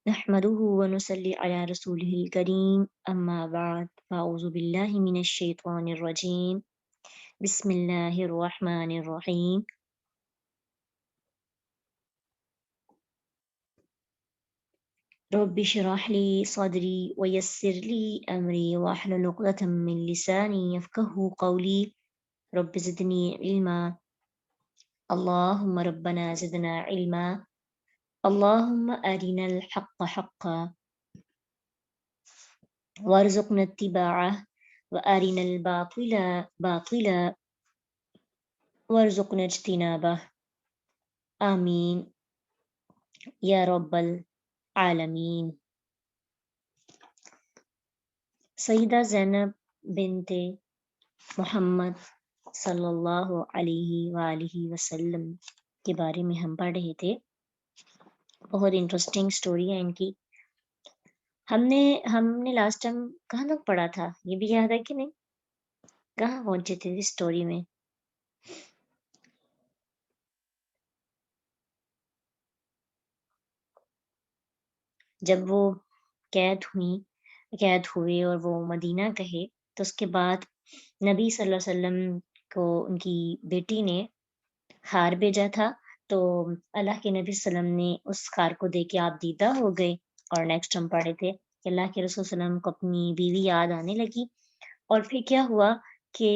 نحمده ونصلي على رسوله الكريم أما بعد فأعوذ بالله من الشيطان الرجيم بسم الله الرحمن الرحيم رب اشرح لي صدري ويسر لي أمري واحلل عقدة من لساني يفقهوا قولي رب زدني علما اللهم ربنا زدنا علما اللهم أرنا الحق حقا وارزقنا اتباعه وأرنا الباطل باطلا وارزقنا اجتنابه آمین یا رب العالمین۔ سیدہ زینب بنت محمد صلی اللہ علیہ وآلہ وسلم کے بارے میں ہم پڑھ رہے تھے۔ بہت انٹرسٹنگ سٹوری ہے ان کی۔ ہم نے لاسٹ ٹائم کہاں تک پڑھا تھا، یہ بھی یاد ہے کہ نہیں؟ کہاں پہنچے تھے اس سٹوری میں؟ جب وہ قید ہوئے اور وہ مدینہ گئے تو اس کے بعد نبی صلی اللہ علیہ وسلم کو ان کی بیٹی نے ہار بھیجا تھا، تو اللہ کے نبی صلی اللہ علیہ وسلم نے اس ہار کو دیکھ کے آپ دیدہ ہو گئے۔ اور نیکسٹ ہم پڑھے تھے کہ اللہ کے رسول صلی اللہ علیہ وسلم کو اپنی بیوی یاد آنے لگی، اور پھر کیا ہوا کہ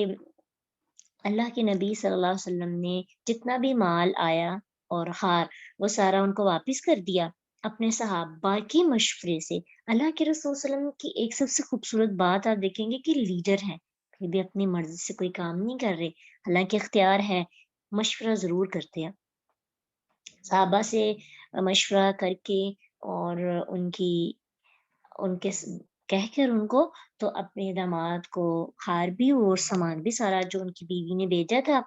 اللہ کے نبی صلی اللہ علیہ وسلم نے جتنا بھی مال آیا اور ہار، وہ سارا ان کو واپس کر دیا اپنے صحابہ کے مشورے سے۔ اللہ کے رسول صلی اللہ علیہ وسلم کی ایک سب سے خوبصورت بات آپ دیکھیں گے کہ لیڈر ہیں، پھر بھی اپنی مرضی سے کوئی کام نہیں کر رہے، حالانکہ اختیار ہے، مشورہ ضرور کرتے ہیں صحابہ سے، مشورہ کر کے اور ان کے کہہ کر ان کو، تو اپنے داماد کو ہار بھی اور سامان بھی سارا جو ان کی بیوی نے بھیجا تھا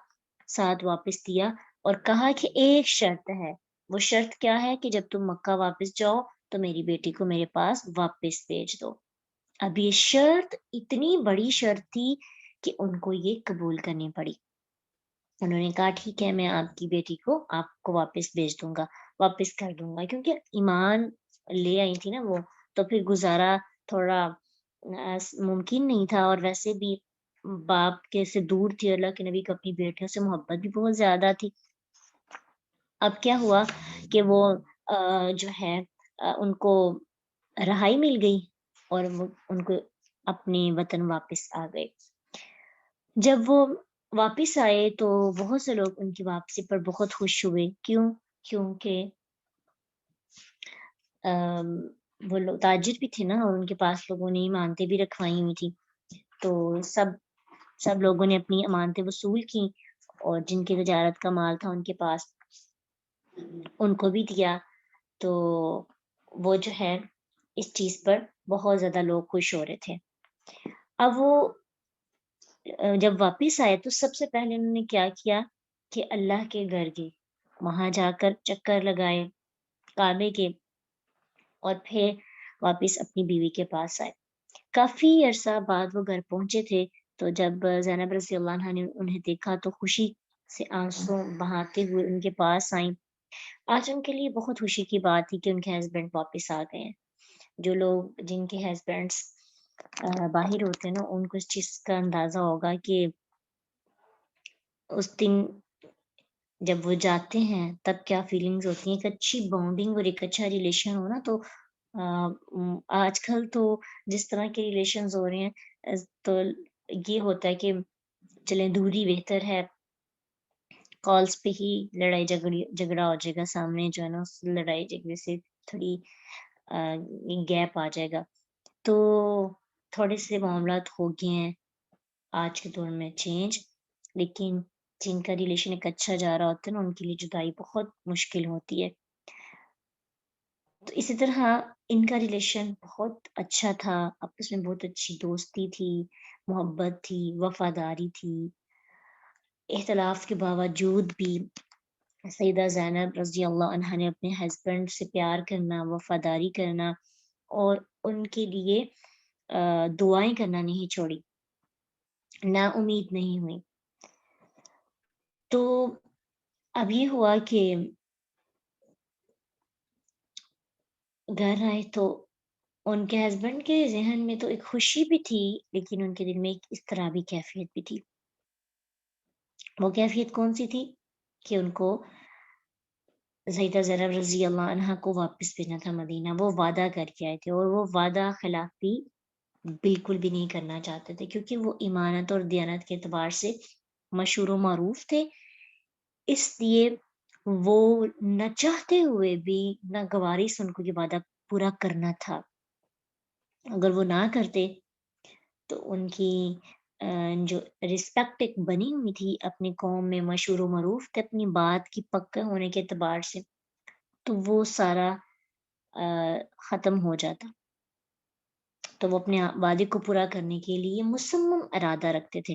ساتھ واپس دیا، اور کہا کہ ایک شرط ہے۔ وہ شرط کیا ہے کہ جب تم مکہ واپس جاؤ تو میری بیٹی کو میرے پاس واپس بھیج دو۔ اب یہ شرط اتنی بڑی شرط تھی کہ ان کو یہ قبول کرنی پڑی۔ انہوں نے کہا ٹھیک ہے، میں آپ کی بیٹی کو آپ کو واپس بھیج دوں گا، واپس کر دوں گا، کیونکہ ایمان لے آئی تھی نا وہ، تو پھر گزارا تھوڑا ممکن نہیں تھا، اور ویسے بھی باپ کے سے دور تھی، اللہ کے نبی کو اپنی بیٹیوں سے محبت بھی بہت زیادہ تھی۔ اب کیا ہوا کہ وہ جو ہے ان کو رہائی مل گئی اور وہ ان کو اپنے وطن واپس آ گئے۔ جب وہ واپس آئے تو بہت سے لوگ ان کی واپسی پر بہت خوش ہوئے۔ کیونکہ وہ لوگ تاجر بھی تھے نا، اور ان کے پاس لوگوں نے امانتیں بھی رکھوائی ہوئی تھی، تو سب لوگوں نے اپنی امانتیں وصول کی، اور جن کی تجارت کا مال تھا ان کے پاس ان کو بھی دیا۔ تو وہ جو ہے اس چیز پر بہت زیادہ لوگ خوش ہو رہے تھے۔ اب وہ جب واپس آئے تو سب سے پہلے انہوں نے کیا کیا کہ اللہ کے گھر گئے، وہاں جا کر چکر لگائے کعبے کے، اور پھر واپس اپنی بیوی کے پاس آئے۔ کافی عرصہ بعد وہ گھر پہنچے تھے، تو جب زینب رضی اللہ عنہا نے انہیں دیکھا تو خوشی سے آنسو بہاتے ہوئے ان کے پاس آئیں۔ آج ان کے لیے بہت خوشی کی بات تھی کہ ان کے ہسبینڈ واپس آ گئے ہیں۔ جو لوگ جن کے ہسبینڈس باہر ہوتے ہیں نا، ان کو اس چیز کا اندازہ ہوگا کہ اس دن جب وہ جاتے ہیں تب کیا فیلنگز ہوتی ہیں۔ ایک اچھی بانڈنگ اور ایک اچھا ریلیشن ہو نا، تو آج کل تو جس طرح کے ریلیشنز ہو رہے ہیں، تو یہ ہوتا ہے کہ چلیں دوری بہتر ہے، کالز پہ ہی لڑائی جھگڑا ہو جائے گا، سامنے جو ہے نا اس لڑائی جھگڑے سے تھوڑی گیپ آ جائے گا۔ تو تھوڑے سے معاملات ہو گئے ہیں آج کے دور میں چینج، لیکن جن کا ریلیشن ایک اچھا جا رہا ہوتا ہے نا، ان کے لیے جدائی بہت مشکل ہوتی ہے۔ تو اسی طرح ان کا ریلیشن بہت اچھا تھا، آپس میں بہت اچھی دوستی تھی، محبت تھی، وفاداری تھی۔ اختلاف کے باوجود بھی سیدہ زینب رضی اللہ عنہا نے اپنے ہسبینڈ سے پیار کرنا، وفاداری کرنا، اور ان کے لیے دعائیں کرنا نہیں چھوڑی، نا امید نہیں ہوئی۔ تو اب یہ ہوا کہ گھر آئے تو ان کے ہسبینڈ کے ذہن میں تو ایک خوشی بھی تھی، لیکن ان کے دل میں ایک اضطرابی کیفیت بھی تھی۔ وہ کیفیت کون سی تھی کہ ان کو سیدہ زینب رضی اللہ عنہا کو واپس بھیجنا تھا مدینہ۔ وہ وعدہ کر کے آئے تھے اور وہ وعدہ خلافی بالکل بھی نہیں کرنا چاہتے تھے، کیونکہ وہ ایمانت اور دیانت کے اعتبار سے مشہور و معروف تھے۔ اس لیے وہ نہ چاہتے ہوئے بھی ناگواری سے ان کو یہ وعدہ پورا کرنا تھا۔ اگر وہ نہ کرتے تو ان کی جو رسپیکٹ ایک بنی ہوئی تھی اپنی قوم میں، مشہور و معروف تھے اپنی بات کی پکا ہونے کے اعتبار سے، تو وہ سارا ختم ہو جاتا۔ تو وہ اپنے وعدے کو پورا کرنے کے لیے مصمم ارادہ رکھتے تھے۔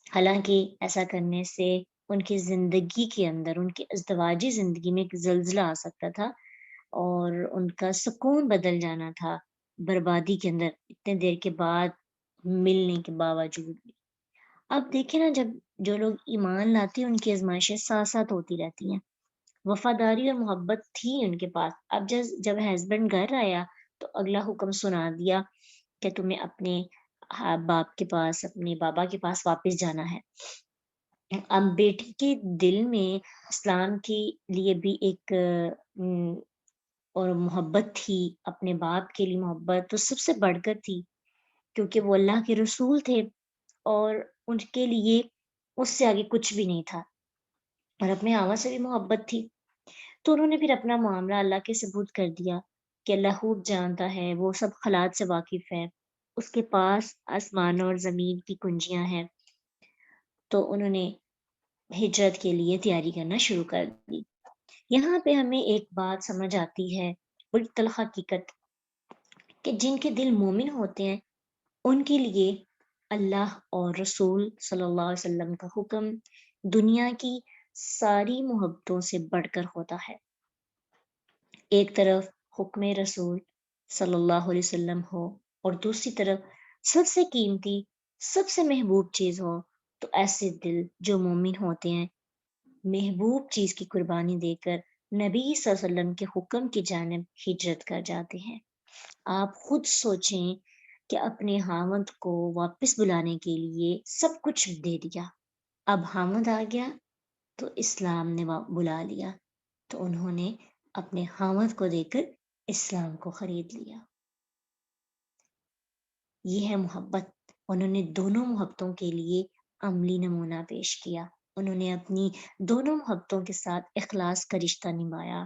حالانکہ ایسا کرنے سے ان کی زندگی کے اندر، ان کی ازدواجی زندگی میں ایک زلزلہ آ سکتا تھا اور ان کا سکون بدل جانا تھا بربادی کے اندر، اتنے دیر کے بعد ملنے کے باوجود بھی۔ اب دیکھیں نا، جب جو لوگ ایمان لاتے ہیں ان کی آزمائشیں ساتھ ساتھ ہوتی رہتی ہیں۔ وفاداری اور محبت تھی ان کے پاس۔ اب جب ہسبینڈ گھر آیا تو اگلا حکم سنا دیا کہ تمہیں اپنے باپ کے پاس، اپنے بابا کے پاس واپس جانا ہے۔ اب بیٹی کے دل میں اسلام کے لیے بھی ایک اور محبت تھی، اپنے باپ کے لیے محبت تو سب سے بڑھ کر تھی، کیونکہ وہ اللہ کے رسول تھے اور ان کے لیے اس سے آگے کچھ بھی نہیں تھا، اور اپنے آما سے بھی محبت تھی۔ تو انہوں نے پھر اپنا معاملہ اللہ کے سپرد کر دیا کہ اللہ خوب جانتا ہے، وہ سب حالات سے واقف ہے، اس کے پاس آسمان اور زمین کی کنجیاں ہیں۔ تو انہوں نے ہجرت کے لیے تیاری کرنا شروع کر دی۔ یہاں پہ ہمیں ایک بات سمجھ آتی ہے، بڑی تلخ حقیقت، کہ جن کے دل مومن ہوتے ہیں ان کے لیے اللہ اور رسول صلی اللہ علیہ وسلم کا حکم دنیا کی ساری محبتوں سے بڑھ کر ہوتا ہے۔ ایک طرف حکم رسول صلی اللہ علیہ وسلم ہو اور دوسری طرف سب سے قیمتی، سب سے محبوب چیز ہو، تو ایسے دل جو مومن ہوتے ہیں محبوب چیز کی قربانی دے کر نبی صلی اللہ علیہ وسلم کے حکم کی جانب ہجرت کر جاتے ہیں۔ آپ خود سوچیں کہ اپنے خاوند کو واپس بلانے کے لیے سب کچھ دے دیا، اب خاوند آ گیا تو اسلام نے بلا لیا، تو انہوں نے اپنے خاوند کو دے کر اسلام کو خرید لیا۔ یہ ہے محبت۔ انہوں نے دونوں محبتوں کے لیے عملی نمونہ پیش کیا۔ انہوں نے اپنی دونوں محبتوں کے ساتھ اخلاص کا رشتہ نبھایا۔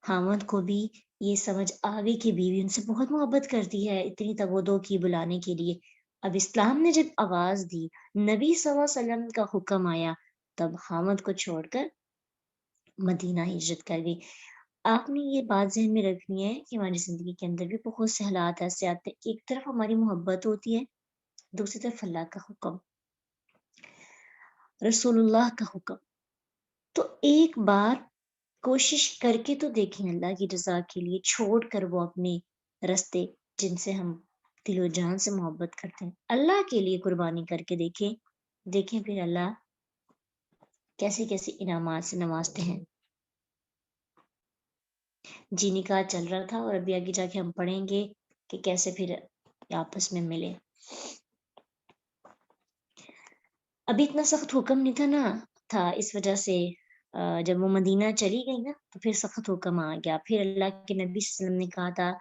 خاوند کو بھی یہ سمجھ آ گئی کہ بیوی ان سے بہت محبت کرتی ہے، اتنی تودو کی بلانے کے لیے۔ اب اسلام نے جب آواز دی، نبی صلی اللہ علیہ وسلم کا حکم آیا، تب خاوند کو چھوڑ کر مدینہ ہجرت کر گئی۔ آپ نے یہ بات ذہن میں رکھنی ہے کہ ہماری زندگی کے اندر بھی بہت سے حالات ایسے آتے ہیں، ایک طرف ہماری محبت ہوتی ہے، دوسری طرف اللہ کا حکم، رسول اللہ کا حکم۔ تو ایک بار کوشش کر کے تو دیکھیں اللہ کی رضا کے لیے، چھوڑ کر وہ اپنے رستے جن سے ہم دل و جان سے محبت کرتے ہیں، اللہ کے لیے قربانی کر کے دیکھیں پھر اللہ کیسے کیسے انعامات سے نوازتے ہیں۔ جی نکاح چل رہا تھا اور ابھی آگے جا کے ہم پڑھیں گے کہ کیسے پھر آپس میں ملے۔ ابھی اتنا سخت حکم نہیں تھا اس وجہ سے جب وہ مدینہ چلی گئی نا تو پھر سخت حکم آ گیا۔ پھر اللہ کے نبی صلی اللہ علیہ وسلم نے کہا تھا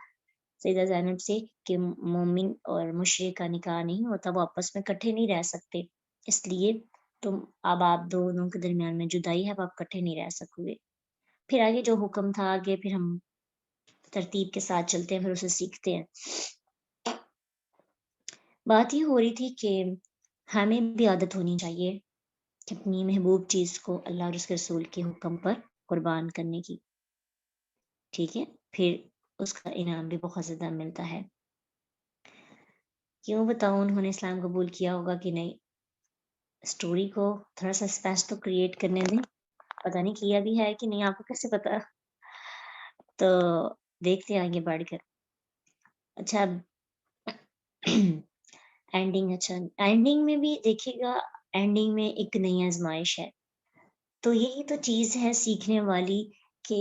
سیدہ زینب سے کہ مومن اور مشرک کا نکاح نہیں ہوتا، وہ آپس میں کٹھے نہیں رہ سکتے، اس لیے اب آپ دونوں کے درمیان میں جدائی ہے، اب آپ کٹھے نہیں رہ سکو گے۔ پھر آگے جو حکم تھا آگے پھر ہم ترتیب کے ساتھ چلتے ہیں، پھر اسے سیکھتے ہیں۔ بات یہ ہو رہی تھی کہ ہمیں بھی عادت ہونی چاہیے کہ اپنی محبوب چیز کو اللہ اور اس کے رسول کے حکم پر قربان کرنے کی، ٹھیک ہے، پھر اس کا انعام بھی بہت زیادہ ملتا ہے۔ کیوں بتاؤں انہوں نے اسلام قبول کیا ہوگا کہ نہیں، اسٹوری کو تھوڑا سا اسپیس تو کریٹ کرنے دیں، پتہ نہیں کیا بھی ہے کہ نہیں، آپ کو کیسے پتا؟ تو دیکھتے ہیں آگے بڑھ کر۔ اچھا اینڈنگ میں بھی دیکھیے گا، اینڈنگ میں ایک نئی آزمائش ہے، تو یہی تو چیز ہے سیکھنے والی کہ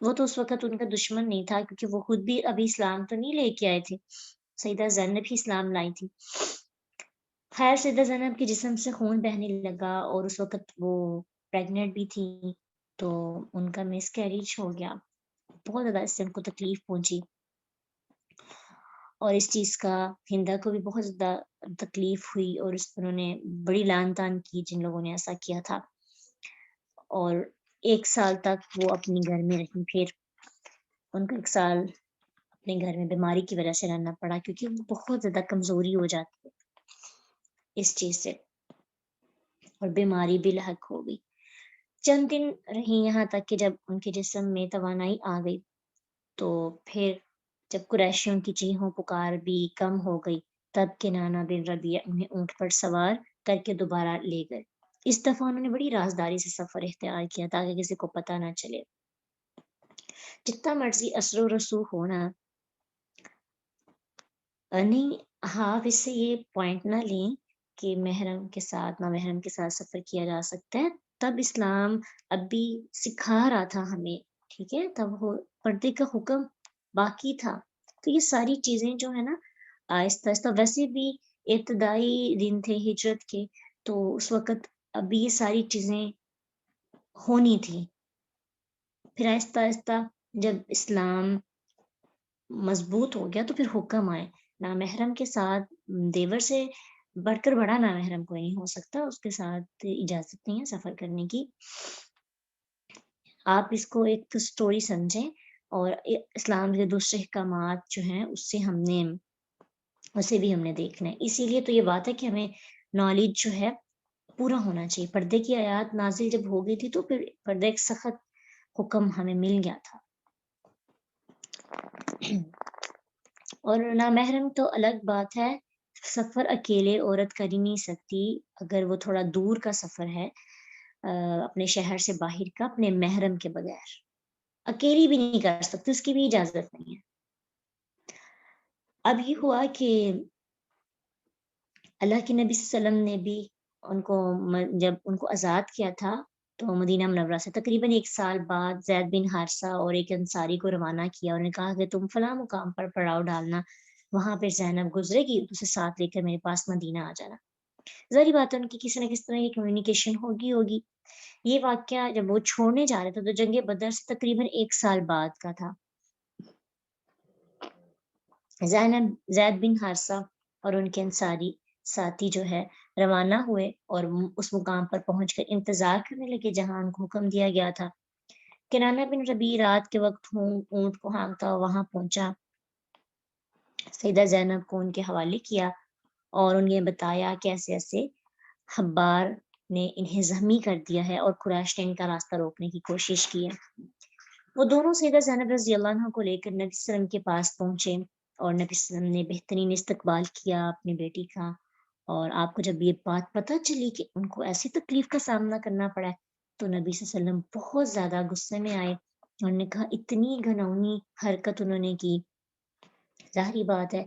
وہ تو اس وقت ان کا دشمن نہیں تھا کیونکہ وہ خود بھی ابھی اسلام تو نہیں لے کے آئے تھے، سیدہ زینب ہی اسلام لائی تھی۔ خیر سیدہ زینب کے جسم سے خون بہنے لگا اور اس وقت وہ پریگننٹ بھی تھی، تو ان کا مس کیریج ہو گیا۔ بہت زیادہ اس سے ان کو تکلیف پہنچی اور اس چیز کا ہندا کو بھی بہت زیادہ تکلیف ہوئی اور انہوں نے بڑی لعن طعن کی جن لوگوں نے ایسا کیا تھا، اور 1 سال تک وہ اپنے گھر میں رہی۔ پھر ان کو 1 سال اپنے گھر میں بیماری کی وجہ سے رہنا پڑا کیونکہ وہ بہت زیادہ کمزوری ہو جاتی ہے اس چیز سے، اور بیماری بھی لاحق ہو گئی۔ چند دن رہی یہاں تک کہ جب ان کے جسم میں توانائی آ گئی، تو پھر جب قریشیوں کی چیخوں پکار بھی کم ہو گئی، تب کنانہ بن ربیعہ انہیں اونٹ پر سوار کر کے دوبارہ لے گئے۔ اس دفعہ انہوں نے بڑی رازداری سے سفر اختیار کیا تاکہ کسی کو پتہ نہ چلے۔ جتنا مرضی اثر و رسوخ ہونا نہیں، ہاں آپ اس سے یہ پوائنٹ نہ لیں کہ محرم کے ساتھ نامحرم کے ساتھ سفر کیا جا سکتا ہے، تب اسلام اب بھی سکھا رہا تھا ہمیں، ٹھیک ہے، تب پردے کا حکم باقی تھا۔ تو یہ ساری چیزیں جو ہے نا آہستہ آہستہ، ویسے بھی ابتدائی دن تھے ہجرت کے، تو اس وقت ابھی یہ ساری چیزیں ہونی تھی۔ پھر آہستہ آہستہ جب اسلام مضبوط ہو گیا تو پھر حکم آئے نامحرم کے ساتھ، دیور سے بڑھ کر بڑا نامحرم کوئی نہیں ہو سکتا، اس کے ساتھ اجازت نہیں ہے سفر کرنے کی۔ آپ اس کو ایک سٹوری سمجھیں، اور اسلام کے دوسرے احکامات جو ہیں اسے بھی ہم نے دیکھنا ہے۔ اسی لیے تو یہ بات ہے کہ ہمیں نالج جو ہے پورا ہونا چاہیے۔ پردے کی آیات نازل جب ہو گئی تھی تو پھر پردے ایک سخت حکم ہمیں مل گیا تھا۔ اور نامحرم تو الگ بات ہے، سفر اکیلے عورت کر ہی نہیں سکتی، اگر وہ تھوڑا دور کا سفر ہے اپنے شہر سے باہر کا، اپنے محرم کے بغیر اکیلی بھی نہیں کر سکتی، اس کی بھی اجازت نہیں ہے۔ اب یہ ہوا کہ اللہ کے نبی صلی اللہ علیہ وسلم نے بھی ان کو جب ان کو آزاد کیا تھا تو مدینہ منورہ سے تقریباً 1 سال بعد زید بن حارثہ اور ایک انصاری کو روانہ کیا، اور نے کہا کہ تم فلاں مقام پر پڑاؤ ڈالنا، وہاں پہ زینب گزرے گی، اسے ساتھ لے کر میرے پاس مدینہ آ جانا۔ ظاہری بات ہے ان کی کسی نہ کسی طرح کی کمیونیکیشن ہوگی۔ یہ واقعہ جب وہ چھوڑنے جا رہے تھے تو جنگ بدر سے تقریباً 1 سال بعد کا تھا۔ زید بن حارثہ اور ان کے انصاری ساتھی جو ہے روانہ ہوئے اور اس مقام پر پہنچ کر انتظار کرنے لگے جہاں ان کو حکم دیا گیا تھا۔ کنانہ بن ربیع رات کے وقت اونٹ کو ہانکتا وہاں پہنچا، سیدہ زینب کو ان کے حوالے کیا اور انہیں بتایا کہ ایسے ایسے حبار نے انہیں زخمی کر دیا ہے اور قریش نے ان کا راستہ روکنے کی کوشش کی ہے۔ وہ دونوں سیدہ زینب رضی اللہ عنہ کو لے کر نبی صلی اللہ علیہ وسلم کے پاس پہنچے، اور نبی صلی اللہ علیہ وسلم نے بہترین استقبال کیا اپنی بیٹی کا۔ اور آپ کو جب یہ بات پتہ چلی کہ ان کو ایسی تکلیف کا سامنا کرنا پڑا ہے تو نبی صلی اللہ علیہ وسلم بہت زیادہ غصے میں آئے، اور نے کہا اتنی گھناؤنی حرکت انہوں نے کی۔ ظاہری بات ہے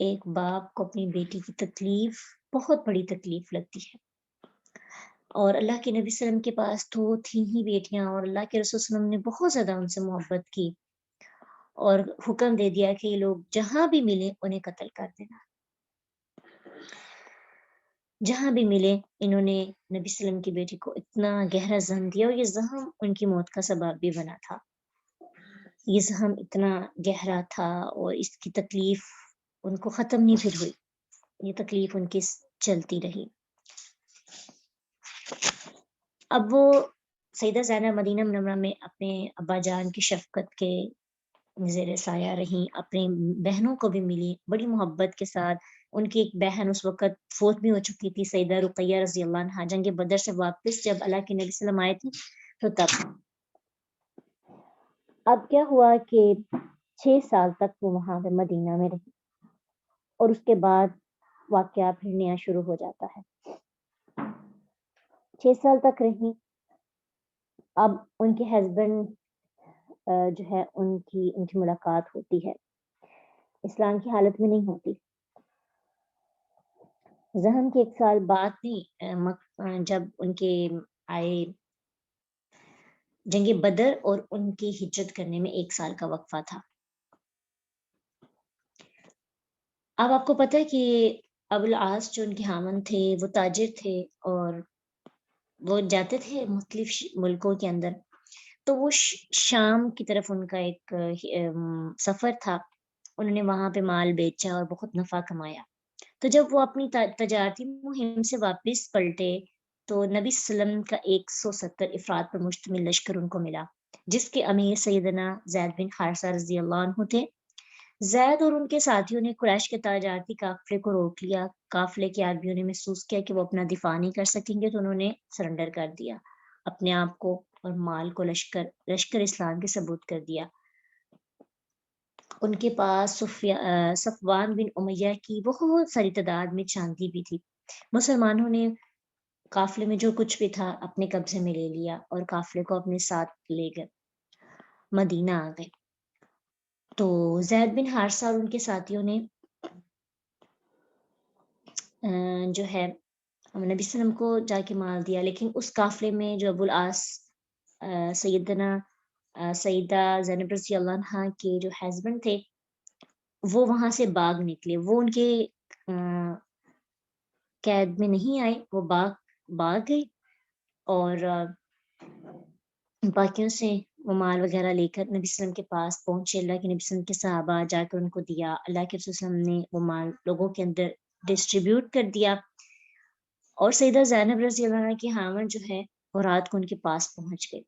ایک باپ کو اپنی بیٹی کی تکلیف بہت بڑی تکلیف لگتی ہے، اور اللہ کے نبی صلی اللہ علیہ وسلم کے پاس تو تھی ہی بیٹیاں، اور اللہ کے رسول صلی اللہ علیہ وسلم نے بہت زیادہ ان سے محبت کی اور حکم دے دیا کہ یہ لوگ جہاں بھی ملے انہیں قتل کر دینا۔ جہاں بھی ملے انہوں نے نبی صلی اللہ علیہ وسلم کی بیٹی کو اتنا گہرا زخم دیا، اور یہ زخم ان کی موت کا سبب بھی بنا تھا۔ یہ زخم اتنا گہرا تھا اور اس کی تکلیف ان کو ختم نہیں پھر ہوئی، یہ تکلیف ان کی چلتی رہی۔ اب وہ سیدہ زینب مدینہ منورہ میں اپنے ابا جان کی شفقت کے زیر سایہ رہیں، اپنے بہنوں کو بھی ملی بڑی محبت کے ساتھ۔ ان کی ایک بہن اس وقت فوت بھی ہو چکی تھی، سیدہ رقیہ رضی اللہ عنہا، جنگ بدر سے واپس جب اللہ کے نبی صلی اللہ علیہ وسلم آئے تھے تو تب۔ اب کیا ہوا کہ 6 سال تک وہ وہاں پہ مدینہ میں رہی، اور اس کے بعد واقعہ پھر نیا شروع ہو جاتا ہے۔ 6 سال تک رہی، اب ان کے ہسبینڈ جو ہے ان کی ملاقات ہوتی ہے، اسلام کی حالت میں نہیں ہوتی۔ زہن کے 1 سال بعد نہیں، جب ان کے آئے جنگ بدر اور ان کی ہجرت کرنے میں 1 سال کا وقفہ تھا۔ اب آپ کو پتہ ہے کہ ابو العاص جو ان کے خاوند تھے وہ تاجر تھے اور وہ جاتے تھے مختلف ملکوں کے اندر، تو وہ شام کی طرف ان کا ایک سفر تھا، انہوں نے وہاں پہ مال بیچا اور بہت نفع کمایا۔ تو جب وہ اپنی تجارتی مہم سے واپس پلٹے تو نبی صلی اللہ علیہ وسلم کا 170 افراد پر مشتمل لشکر ان کو ملا، جس کے امیر سیدنا زید بن حارثہ رضی اللہ عنہ تھے۔ زید اور ان کے ساتھیوں نے قریش کے تجارتی قافلے کو روک لیا۔ قافلے کے عربیوں نے محسوس کیا کہ وہ اپنا دفاع نہیں کر سکیں گے، تو انہوں نے سرنڈر کر دیا، اپنے آپ کو اور مال کو لشکر اسلام کے ثبوت کر دیا۔ ان کے پاس صفوان بن امیہ کی بہت ساری تعداد میں چاندی بھی تھی۔ مسلمانوں نے قافلے میں جو کچھ بھی تھا اپنے قبضے میں لے لیا اور قافلے کو اپنے ساتھ لے گئے مدینہ آ گئے۔ تو زید بن حارثہ اور ان کے ساتھیوں نے جو ہے نبی صلی اللہ علیہ وسلم کو جا کے مال دیا، لیکن اس قافلے میں جو ابو العاص سیدہ زینب رضی اللہ عنہا کے جو ہسبینڈ تھے وہ وہاں سے باغ نکلے، وہ ان کے قید میں نہیں آئے، وہ باغ گئے اور باقیوں سے وہ مال وغیرہ لے کر نبی صلی اللہ علیہ وسلم کے پاس پہنچے۔ اللہ کے نبی صلی اللہ علیہ وسلم کے صحابہ جا کر ان کو دیا، اللہ کے رسول صلی اللہ علیہ وسلم نے وہ مال لوگوں کے اندر ڈسٹریبیوٹ کر دیا، اور سیدہ زینب رضی اللہ عنہ کی خاوند جو ہے وہ رات کو ان کے پاس پہنچ گئے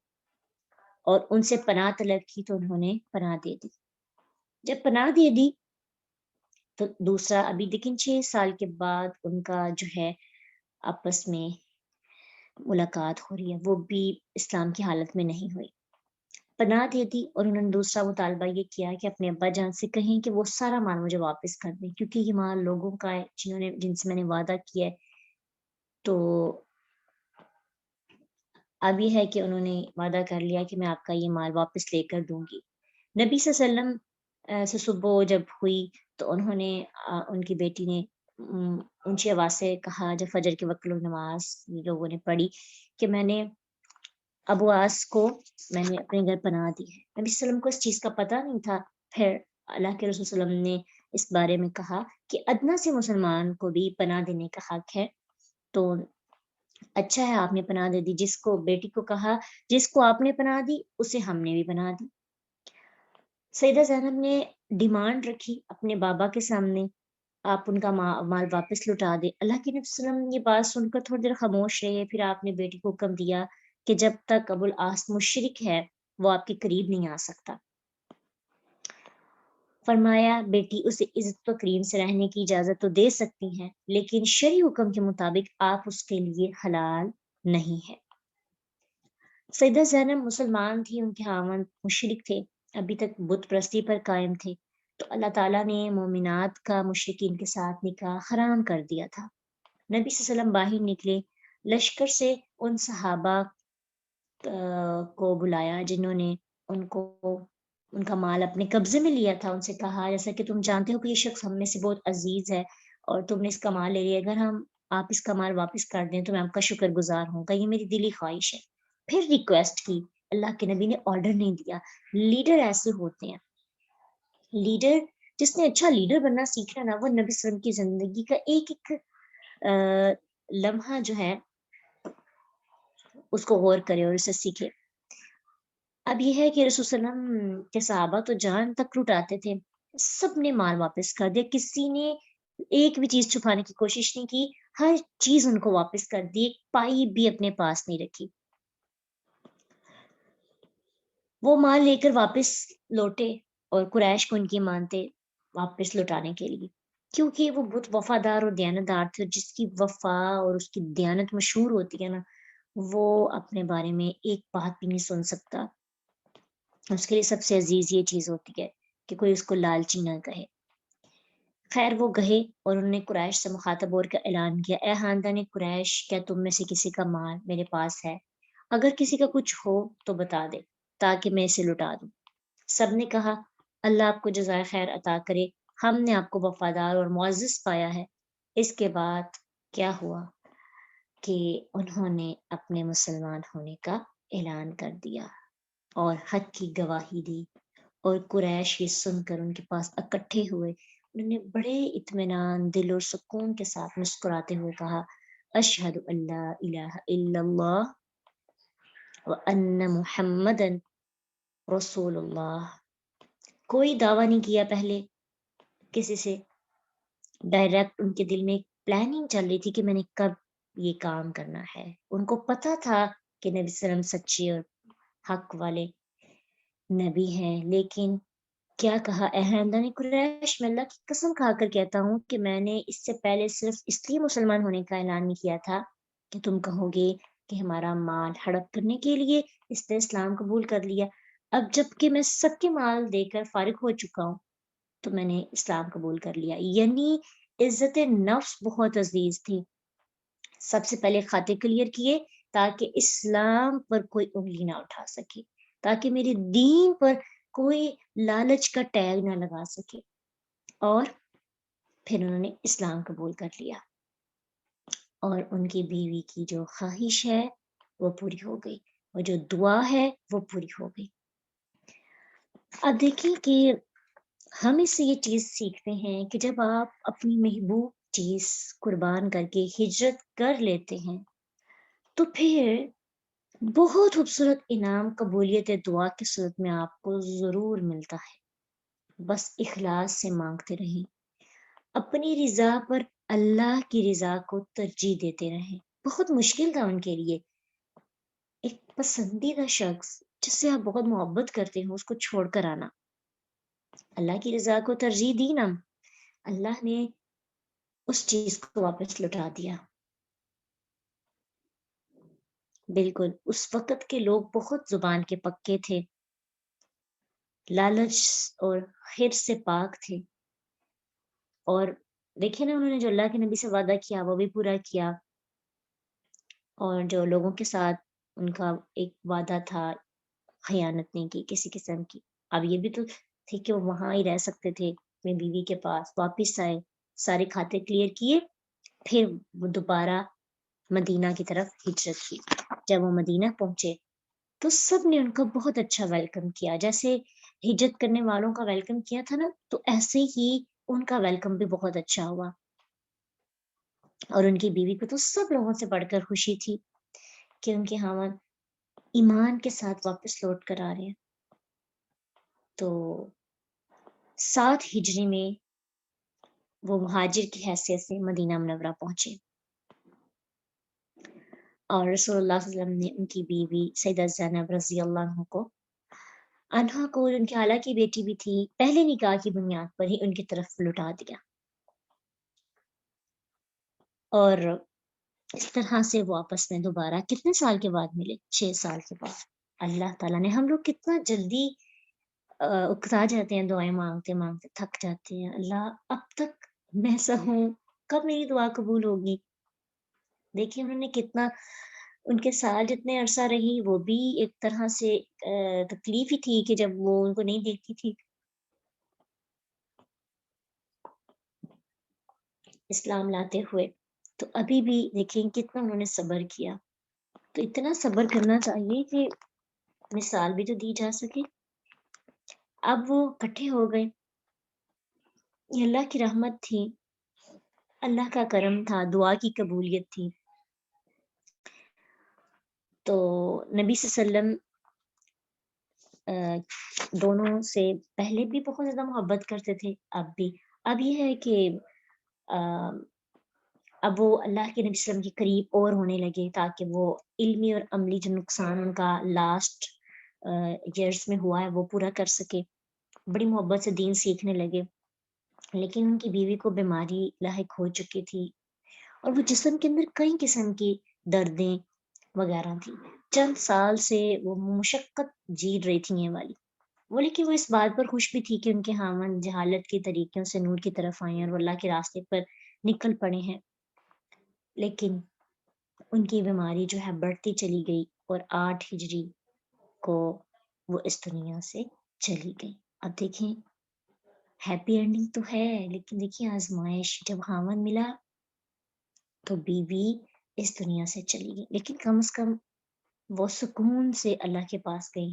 اور ان سے پناہ طلب کی، تو انہوں نے پناہ دے دی۔ جب پناہ دے دی تو دوسرا ابھی لیکن 6 سال کے بعد ان کا جو ہے آپس میں ملاقات ہو رہی ہے، وہ بھی اسلام کی حالت میں نہیں ہوئی۔ پناہ دے دی اور انہوں نے دوسرا مطالبہ یہ کیا کہ اپنے ابا جان سے کہیں کہ وہ سارا مال مجھے واپس کر دیں، کیونکہ یہ مال لوگوں کا ہے جن سے میں نے وعدہ کیا ہے۔ تو اب یہ ہے کہ انہوں نے وعدہ کر لیا کہ میں آپ کا یہ مال واپس لے کر دوں گی۔ نبی صلی اللہ علیہ وسلم سے صبح جب ہوئی تو انہوں نے ان کی بیٹی نے اونچی آواز سے کہا، جب فجر کے وقت نماز لوگوں نے پڑھی، کہ میں نے ابو عاص کو میں نے اپنے گھر پناہ دی ہے۔ نبی صلی اللہ علیہ وسلم کو اس چیز کا پتہ نہیں تھا۔ پھر اللہ کے رسول صلی اللہ علیہ وسلم نے اس بارے میں کہا کہ ادنا سے مسلمان کو بھی پناہ دینے کا حق ہے، تو اچھا ہے آپ نے پناہ دے دی۔ جس کو بیٹی کو کہا جس کو آپ نے پناہ دی اسے ہم نے بھی پناہ دی۔ سیدہ زینب نے ڈیمانڈ رکھی اپنے بابا کے سامنے، آپ ان کا مال واپس لوٹا دیں۔ اللہ کے نبی صلی اللہ علیہ وسلم یہ بات سن کر تھوڑی دیر خاموش رہے، پھر آپ نے بیٹی کو حکم دیا کہ جب تک ابو العاص مشرک ہے وہ آپ کے قریب نہیں آ سکتا۔ فرمایا بیٹی اسے عزت و تکریم سے رہنے کی اجازت تو دے سکتی ہیں، لیکن شرعی حکم کے مطابق آپ اس کے لیے حلال نہیں ہے۔ سیدہ زینب مسلمان تھی، ان کے خاوند مشرک تھے، ابھی تک بت پرستی پر قائم تھے، تو اللہ تعالیٰ نے مومنات کا مشرکین کے ساتھ نکاح حرام کر دیا تھا۔ نبی صلی اللہ علیہ وسلم باہر نکلے، لشکر سے ان صحابہ کو بلایا جنہوں نے ان کا مال اپنے قبضے میں لیا تھا، ان سے کہا جیسا کہ تم جانتے ہو کہ یہ شخص ہم میں سے بہت عزیز ہے اور تم نے اس کا مال لے لیا، اگر آپ اس کا مال واپس کر دیں تو میں آپ کا شکر گزار ہوں گا، یہ میری دلی خواہش ہے۔ پھر ریکویسٹ کی، اللہ کے نبی نے آرڈر نہیں دیا۔ لیڈر ایسے ہوتے ہیں، لیڈر جس نے اچھا لیڈر بننا سیکھنا نا، وہ نبی صلی اللہ علیہ وسلم کی زندگی کا ایک ایک لمحہ جو ہے اس کو غور کرے اور اسے سیکھے۔ اب یہ ہے کہ رسول صلی اللہ علیہ وسلم کے صحابہ تو جان تک لٹاتے تھے، سب نے مال واپس کر دیا، کسی نے ایک بھی چیز چھپانے کی کوشش نہیں کی، ہر چیز ان کو واپس کر دی، ایک پائی بھی اپنے پاس نہیں رکھی۔ وہ مال لے کر واپس لوٹے اور قریش کو ان کی مانتے واپس لوٹانے کے لیے، کیونکہ وہ بہت وفادار اور دیانتدار تھے، اور جس کی وفا اور اس کی دیانت مشہور ہوتی ہے نا، وہ اپنے بارے میں ایک بات بھی نہیں سن سکتا۔ اس کے لیے سب سے عزیز یہ چیز ہوتی ہے کہ کوئی اس کو لالچی نہ کہے۔ خیر وہ گئے اور انہوں نے قریش سے مخاطب ہو کر اعلان کیا، اے خاندان قریش، کیا تم میں سے کسی کا مال میرے پاس ہے؟ اگر کسی کا کچھ ہو تو بتا دے تاکہ میں اسے لٹا دوں۔ سب نے کہا اللہ آپ کو جزائے خیر عطا کرے، ہم نے آپ کو وفادار اور معزز پایا ہے۔ اس کے بعد کیا ہوا کہ انہوں نے اپنے مسلمان ہونے کا اعلان کر دیا۔ اور حق کی گواہی دی، اور قریش یہ سن کر ان کے پاس اکٹھے ہوئے۔ انہوں نے بڑے اطمینان دل اور سکون کے ساتھ مسکراتے ہوئے کہا، اشہد ان لا الہ الا اللہ وان محمدن رسول اللہ۔ کوئی دعویٰ نہیں کیا پہلے کسی سے، ڈائریکٹ ان کے دل میں ایک پلاننگ چل رہی تھی کہ میں نے کب یہ کام کرنا ہے۔ ان کو پتا تھا کہ نبی صلی اللہ علیہ وسلم سچے اور حق والے نبی ہیں، لیکن کیا کہا، اے خاندان قریش، میں اللہ کی قسم کھا کر کہتا ہوں کہ میں نے اس سے پہلے صرف اس لیے مسلمان ہونے کا اعلان نہیں کیا تھا کہ تم کہو گے کہ ہمارا مال ہڑپ کرنے کے لیے اس نے اسلام قبول کر لیا۔ اب جب کہ میں سب کے مال دے کر فارغ ہو چکا ہوں تو میں نے اسلام قبول کر لیا۔ یعنی عزت نفس بہت عزیز تھی۔ سب سے پہلے خاتے کلیئر کیے تاکہ اسلام پر کوئی انگلی نہ اٹھا سکے، تاکہ میرے دین پر کوئی لالچ کا ٹیگ نہ لگا سکے، اور پھر انہوں نے اسلام قبول کر لیا، اور ان کی بیوی کی جو خواہش ہے وہ پوری ہو گئی، اور جو دعا ہے وہ پوری ہو گئی۔ اب دیکھیں کہ ہم اس سے یہ چیز سیکھتے ہیں کہ جب آپ اپنی محبوب چیز قربان کر کے ہجرت کر لیتے ہیں تو پھر بہت خوبصورت انعام قبولیت دعا کی صورت میں آپ کو ضرور ملتا ہے۔ بس اخلاص سے مانگتے رہیں، اپنی رضا پر اللہ کی رضا کو ترجیح دیتے رہیں۔ بہت مشکل تھا ان کے لیے، ایک پسندیدہ شخص جس سے آپ بہت محبت کرتے ہو اس کو چھوڑ کر آنا۔ اللہ کی رضا کو ترجیح دی نا، اللہ نے اس چیز کو واپس لوٹا دیا۔ بالکل اس وقت کے لوگ بہت زبان کے پکے تھے، لالچ اور حرص سے پاک تھے، اور دیکھیں نا انہوں نے جو اللہ کے نبی سے وعدہ کیا وہ بھی پورا کیا، اور جو لوگوں کے ساتھ ان کا ایک وعدہ تھا خیانت نہیں کی کسی قسم کی۔ اب یہ بھی تو تھے کہ وہ وہاں ہی رہ سکتے تھے اپنی بیوی کے پاس، واپس آئے، سارے کھاتے کلیئر کیے، پھر وہ دوبارہ مدینہ کی طرف ہجرت کی۔ جب وہ مدینہ پہنچے تو سب نے ان کا بہت اچھا ویلکم کیا، جیسے ہجرت کرنے والوں کا ویلکم کیا تھا نا، تو ایسے ہی ان کا ویلکم بھی بہت اچھا ہوا، اور ان کی بیوی کو تو سب لوگوں سے بڑھ کر خوشی تھی کہ ان کے خاوند ایمان کے ساتھ واپس لوٹ کر آ رہے ہیں۔ تو 7 ہجری میں وہ مہاجر کی حیثیت سے مدینہ منورہ پہنچے، اور رسول اللہ صلی اللہ علیہ وسلم نے ان کی بیوی سیدہ زینب رضی اللہ عنہا کو، ان کے خالہ کی بیٹی بھی تھی، پہلے نکاح کی بنیاد پر ہی ان کی طرف لوٹا دیا، اور اس طرح سے وہ آپس میں دوبارہ کتنے سال کے بعد ملے، 6 سال کے بعد۔ اللہ تعالیٰ نے، ہم لوگ کتنا جلدی اکتا جاتے ہیں، دعائیں مانگتے مانگتے تھک جاتے ہیں، اللہ اب تک میں سہوں، کب میری دعا قبول ہوگی۔ دیکھیں انہوں نے کتنا، ان کے ساتھ جتنے عرصہ رہی وہ بھی ایک طرح سے تکلیف ہی تھی کہ جب وہ ان کو نہیں دیکھتی تھی۔ اسلام لاتے ہوئے تو ابھی بھی دیکھیں کتنا انہوں نے صبر کیا، تو اتنا صبر کرنا چاہیے کہ مثال بھی تو دی جا سکے۔ اب وہ اکٹھے ہو گئے، یہ اللہ کی رحمت تھی، اللہ کا کرم تھا، دعا کی قبولیت تھی۔ تو نبی صلی اللہ علیہ وسلم دونوں سے پہلے بھی بہت زیادہ محبت کرتے تھے، اب یہ ہے کہ اب وہ اللہ کے نبی صلی اللہ علیہ وسلم کے قریب اور ہونے لگے تاکہ وہ علمی اور عملی جو نقصان ان کا لاسٹ ایئرس میں ہوا ہے وہ پورا کر سکے، بڑی محبت سے دین سیکھنے لگے۔ لیکن ان کی بیوی کو بیماری لاحق ہو چکی تھی، اور وہ جسم کے اندر کئی قسم کی دردیں وغیرہ تھی، چند سال سے وہ مشقت جی رہی تھی یہ والی وہ، لیکن وہ اس بات پر خوش بھی تھی کہ ان کے خاوند جہالت کے طریقوں سے نور کی طرف آئے ہیں اور وہ اللہ کے راستے پر نکل پڑے ہیں۔ لیکن ان کی بیماری جو ہے بڑھتی چلی گئی، اور 8 ہجری کو وہ اس دنیا سے چلی گئی۔ اب دیکھیں ہیپی اینڈنگ تو ہے، لیکن دیکھیں آزمائش، جب خاوند ملا تو بیوی اس دنیا سے چلی گئی، لیکن کم از کم وہ سکون سے اللہ کے پاس گئی،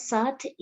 7